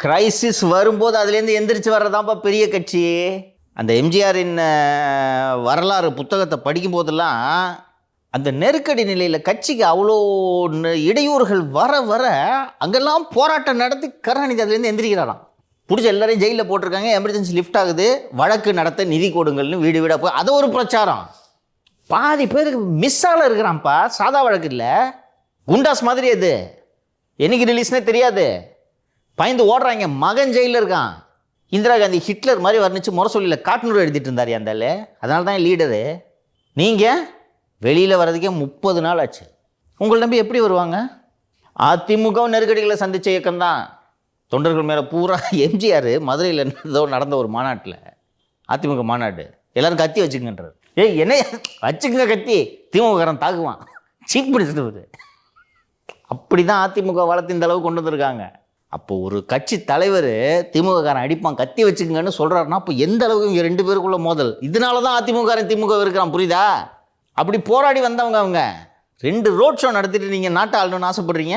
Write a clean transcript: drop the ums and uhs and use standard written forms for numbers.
Crisis வரும்போது அதுலேருந்து எந்திரிச்சு வர்றதாப்பா பெரிய கட்சி. அந்த எம்ஜிஆரின் வரலாறு புத்தகத்தை படிக்கும் போதெல்லாம் அந்த நெருக்கடி நிலையில் கட்சிக்கு அவ்வளோ இடையூறுகள் வர வர அங்கெல்லாம் போராட்டம் நடத்தி கருணாநிதி அதுலேருந்து எந்திரிக்கிறாராம். பிடிச்ச எல்லாரையும் ஜெயிலில் போட்டிருக்காங்க, எமர்ஜென்சி லிஃப்ட் ஆகுது, வழக்கு நடத்த நிதி கொடுங்கள்னு வீடு வீடாக போய் அதை ஒரு பிரச்சாரம். பாதி பேருக்கு மிஸ்ஸால் இருக்கிறான்ப்பா, சாதா வழக்கு இல்லை, குண்டாஸ் மாதிரி. அது என்னைக்கு ரிலீஸ்னே தெரியாது, பயந்து ஓடுறாங்க. மகன் ஜெயிலில் இருக்கான். இந்திரா காந்தி ஹிட்லர் மாதிரி வர்ணிச்சு முரசொலியில் காட்டுநூறு எழுதிட்டு இருந்தார் அந்த ஆள். அதனால தான் லீடரு. நீங்கள் வெளியில் வர்றதுக்கே 30 நாள் ஆச்சு. உங்களை நம்பி எப்படி வருவாங்க? அதிமுக நெருக்கடிகளை சந்தித்த இயக்கம்தான். தொண்டர்கள் மேலே பூரா எம்ஜிஆர் மதுரையில் ஏதோ நடந்த ஒரு மாநாட்டில், அதிமுக மாநாடு, எல்லோரும் கத்தி வச்சுக்கன்றார். என்ன வச்சுக்கங்க கத்தி, திமுககாரன் தாக்குவான், சீப் பிடிச்சிட்டு. அப்படி தான் அதிமுக வளர்த்து இந்த அளவு கொண்டு வந்திருக்காங்க. அப்போ ஒரு கட்சி தலைவர் திமுககாரன் அடிப்பான் கத்தி வச்சுக்கங்கன்னு சொல்கிறாருன்னா அப்போ எந்த அளவுக்கு இங்கே 2 பேருக்குள்ள மோதல். இதனால தான் அதிமுககாரன் திமுக இருக்கிறான், புரியுதா? அப்படி போராடி வந்தவங்க அவங்க 2 ரோட் ஷோ நடத்திட்டு நீங்கள் நாட்டை ஆளணும்னு ஆசைப்படுறீங்க.